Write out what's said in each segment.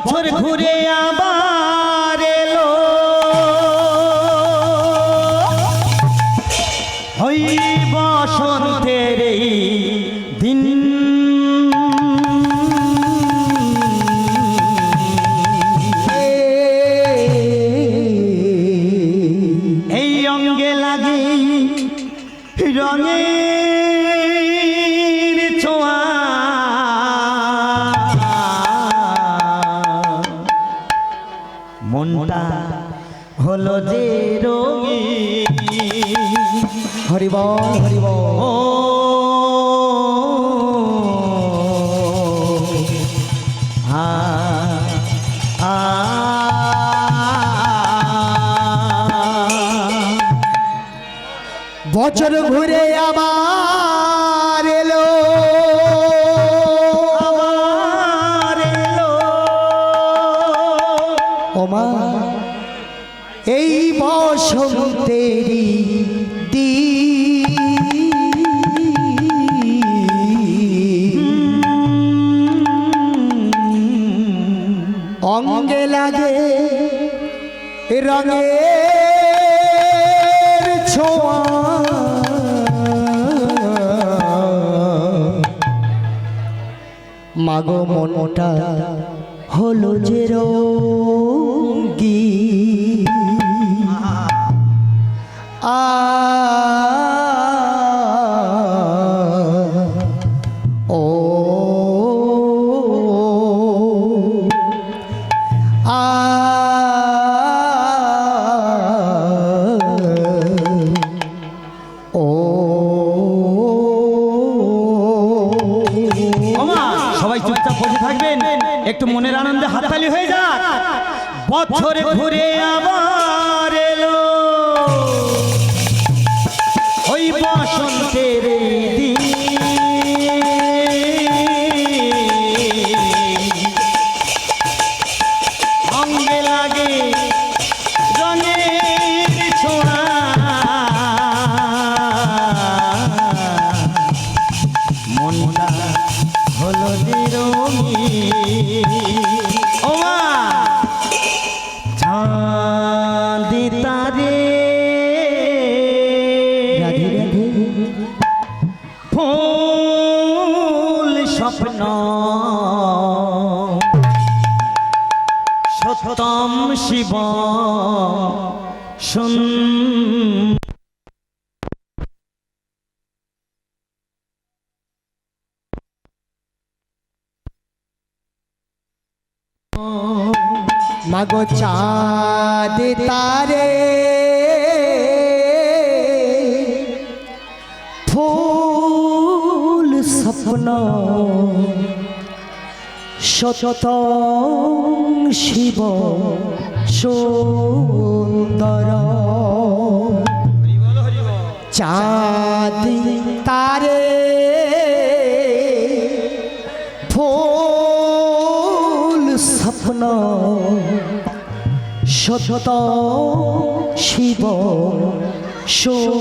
বছর ঘুরে আবার এলো ওই বসন্তের এই দিন এই অঙ্গে লাগে রঙের ছোঁয়া মনটা হলো যে রঙিন হরিবল হরিবল ও আ আ বছর ঘুরে আবার এলো আবার এলো ওমা এই বসন্তেরি অঙ্গে লাগে রঙের ছোঁয়া মাগো মনটা হলো যে রঙ্গি ও সবাই চুপচাপ বসে থাকবেন একটু মনের আনন্দে হাততালি হয়ে যাক বছর ঘুরে আবার এলো ওই বসন্তের দিন অঙ্গে লাগে রঙের ছোঁয়া মনটা হলো যে রঙিন ও মা চাঁদ তারে রাধে রাধে ফুল স্বপ্ন সত্যম শিব মাগো চাঁদ তারে ফুল স্বপ্ন শত শিব সুন্দর চাঁদ তারে ফুল স্বপ্ন শত শিব সুন্দর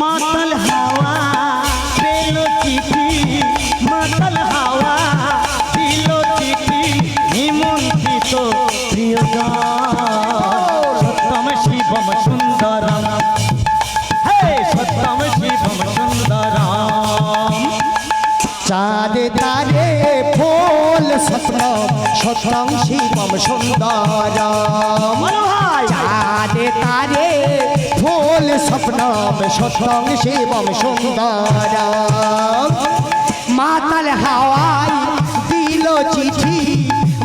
মাতাল হাওয়া পেল চিঠি মাতাল হাওয়া দিল চিঠি নিমন্ত্রিত প্রিয়জন সত্যম শিবম সুন্দরম হে সত্যম শিবম সুন্দরম চাঁদ তারে ফুল স্বপ্ন শতং শিবম সুন্দর চাঁদ তারে ফুল স্বপ্ন শতং শিবম সুন্দর মাতাল হাওয়ায় দিল চিঠি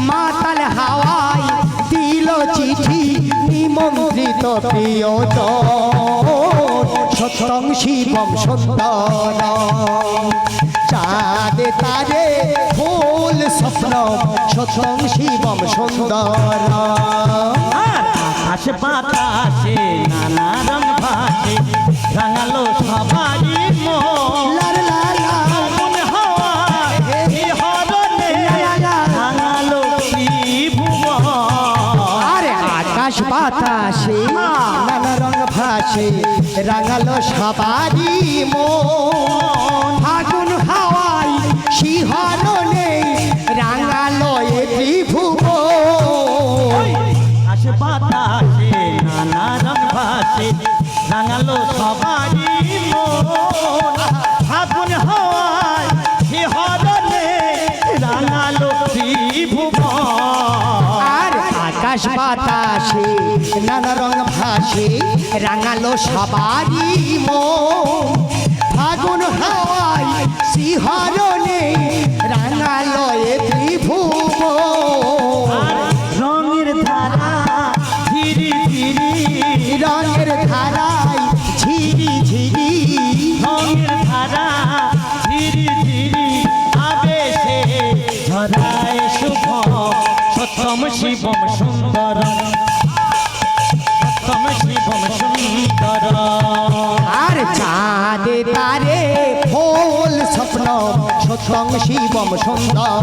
মাতাল হাওয়ায় দিল চিঠি নিমন্ত্রিত প্রিয়জন শতং শিবম সুন্দর চাঁদ তারে ফুল স্বপ্ন শতং শিবম সুন্দর আকাশে বাতাসে নানা রং ভাসে রাঙালো সবাই লার লা লা মনে হাওয়া এই হরণে রাঙালো ত্রিভুবন আরে আকাশ বাতাসে নানা রং ভাসে রাঙালো সবারি মন ফাগুন হাওয়ায় শিহরণে রাঙালো এ ত্রিভুবন আসে বাতাসে নানা রং ভাসে রাঙালো সবারই মন ফাগুন হাওয়ায় শিহরণে রাঙালো ত্রিভুবন আর আকাশ বাতাসে নানা রং ভাসে রাঙালো সবারি মন ফাগুন হাওয়ায় শিহরণে রাঙালো এ ত্রিভুবন আর রঙের ধারা ধীরে ধীরে রঙের ধারায় ঝিরি ঝিরি রঙের ধারা ধীরে ধীরে আবেশে ঝরায় শুভ সত্যম শিবম সুন্দর সত্যম শিবম সুন্দর আর চাঁদে তারে ফুল স্বপ্ন সত্যং শিবম সুন্দর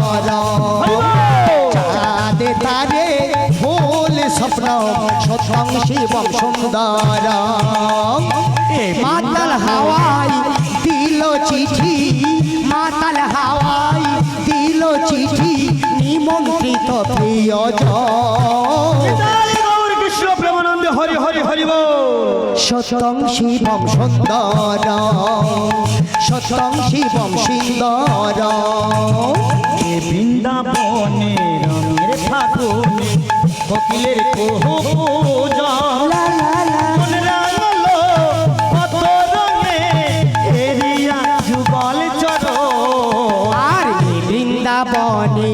চাঁদে তারে ফুল স্বপ্ন সত্যং শিবম সুন্দর মাতাল হাওয়াই দিল চিঠি মাতাল হাওয়াই দিল চিঠি নিমন্ত্রিত প্রিয়জন গৌর কৃষ্ণ প্রেমানন্দে হরি হরি হরি বল সত্যং শিবম সুন্দর সত্যং শিবম সুন্দর এ বৃন্দাবনে রঙের ফাগুনে কোকিলের কোহো পূজন লা লা লা মন রাঙালো কত রঙে এরিয়া যুগল চরণ আর এই বৃন্দাবনে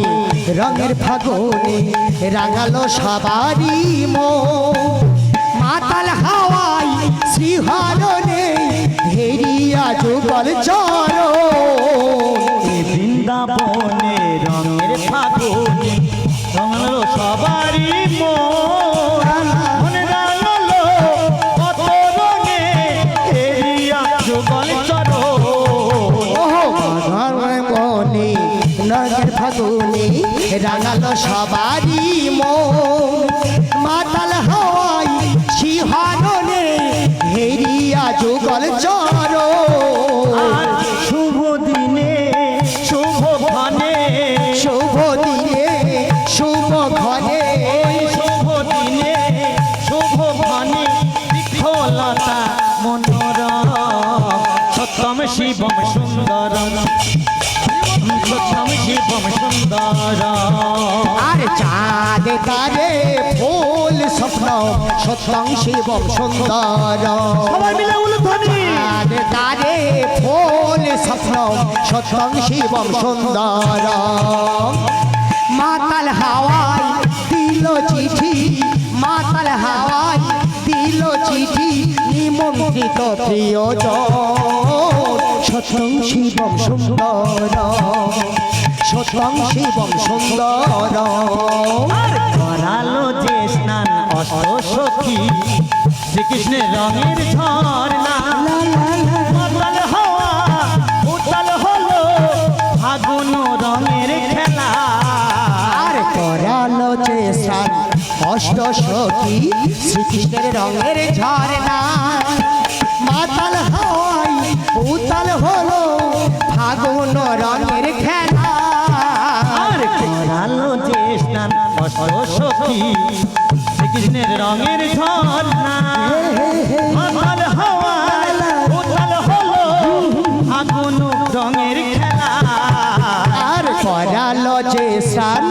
রঙের ফাগুনে রাঙালো সবারি মন মাতাল হাওয়াই শ্রীহরণে হেরিয়া যুগল চরণ এ বৃন্দাবনে রঙের ফাগুনে রঙালো সবারই মন মন রাঙালো কত রঙে এরিয়া যুগল চরণ ওহো মনে নগর ফাগুনে রাঙালো সবারি মন মাতাল হাওয়াই শিহরণে হেরিয়া যুগল চরণ আর শুভ দিনে শুভ ঘনে শুভ দিনে শুভ ঘনে ওই শুভ দিনে শুভ ঘনে বিফলতা মনোরম সত্যম শিবম সুন্দর সত্যম শিবম সুন্দর আর চাঁদ তারে ফুল স্বপ্ন সত্যং শিবম সুন্দর সবাই মিলে উলুধ্বনি চাঁদ তারে ফুল স্বপ্ন সত্যং শিবম সুন্দর মাতাল হাওয়াই দিল চিঠি মাতাল হাওয়াই দিল চিঠি নিমন্ত্রিত প্রিয়জন সত্যং শিবম সুন্দর সত্যং শিবম সুন্দর আর করালো যে স্নান অষ্ট সখী শ্রীকৃষ্ণের রঙের ঝর্ণা মাতাল হাওয়া উতাল হলো ফাগুন রঙের খেলা আর করালো যে স্নান অষ্ট সখী শ্রীকৃষ্ণের রঙের ঝর্ণা মাতাল হাওয়াই উতাল হলো ফাগুন রঙের খেলা আর করালো যে স্নান অষ্ট সখী শ্রীকৃষ্ণের রঙের ঝর্ণা মাতাল হাওয়া উতাল হলো ফাগুন রঙের খেলা আর করালো যে স্নান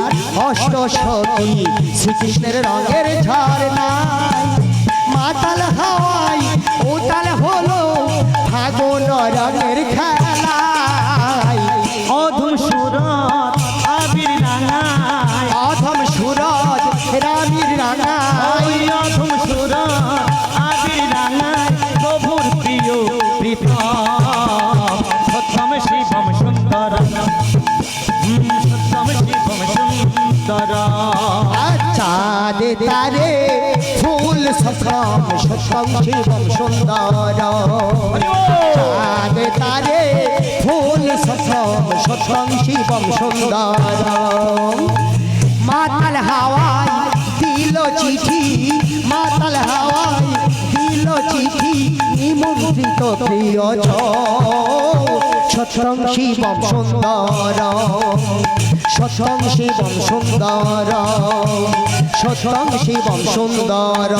অষ্ট সখী শ্রীকৃষ্ণের রঙের ঝর্ণা মাতাল হাওয়াই উতাল হলো ফাগুন রঙের খেলা অধম সুরত আবির রাঙায় অধম সুরজ রামির রাঙাই ওই অধম সুরত আবির রাঙায় প্রভুর প্রিয় প্রীতম সত্যম শিবম সুন্দর সত্যম শিবম সুন্দর চাঁদ তারে ফুল সফরম সত্যম শিবম সুন্দর চাঁদ তারে ফুল সফরম সত্যম শিবম সুন্দর মাতাল হাওয়াই দিল চিঠি মাতাল হাওয়াই দিল দিল চিঠি নিমন্ত্রিত প্রিয়জন সত্যং শিবম সুন্দর সত্যং শিবম সুন্দর সত্যং শিবম সুন্দর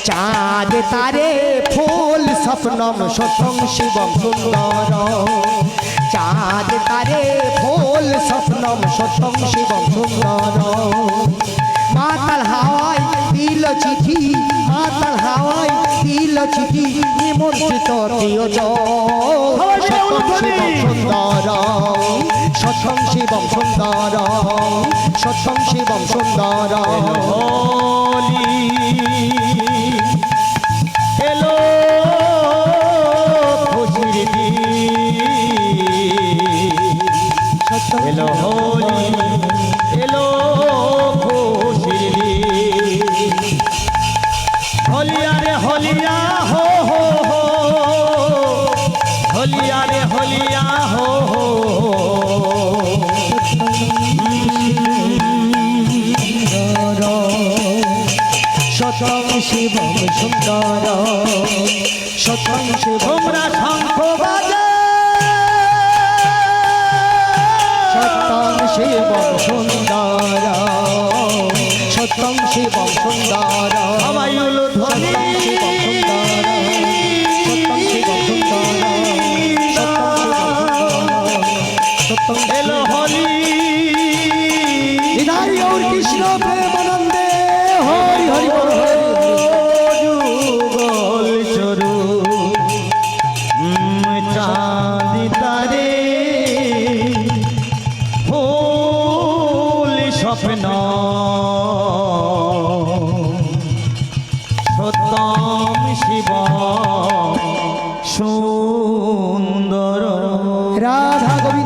চাঁদ তারে ফুল স্বপ্নম সত্যং শিবম সুন্দর চাঁদ তারে ফুল স্বপ্নম সত্যং শিবম সুন্দর মাতাল হাওয়ায় দিল চিঠি মাতাল হাওয়ায় দিল চিঠি নিমন্ত্রিত প্রিয়জন সত্যং শিবম সুন্দর সত্যং শিবম সুন্দর হোলি এলো খুশির দিন এলো হোলি এলো খুশির দিন হলিয়া রে হলিয়া হো হো হো হলিয়া রে হলিয়া হো হো সত্যং শিবম সুন্দর সত্যং শিবম তোমরা শঙ্খ বাজে সত্যং শিবম সুন্দর সত্যং শিবম সুন্দর সবাই হলো ধ্বনি সত্যং শিবম সুন্দর সত্যং শিবম সুন্দর সত্যং এলো হোলি হরি গৌর কৃষ্ণ প্রেমানন্দে হরি হরি বল যুগল চরু চাঁদি তারে ফুল স্বপ্ন সত্যম শিব সুন্দর রাধা গোবিন্দ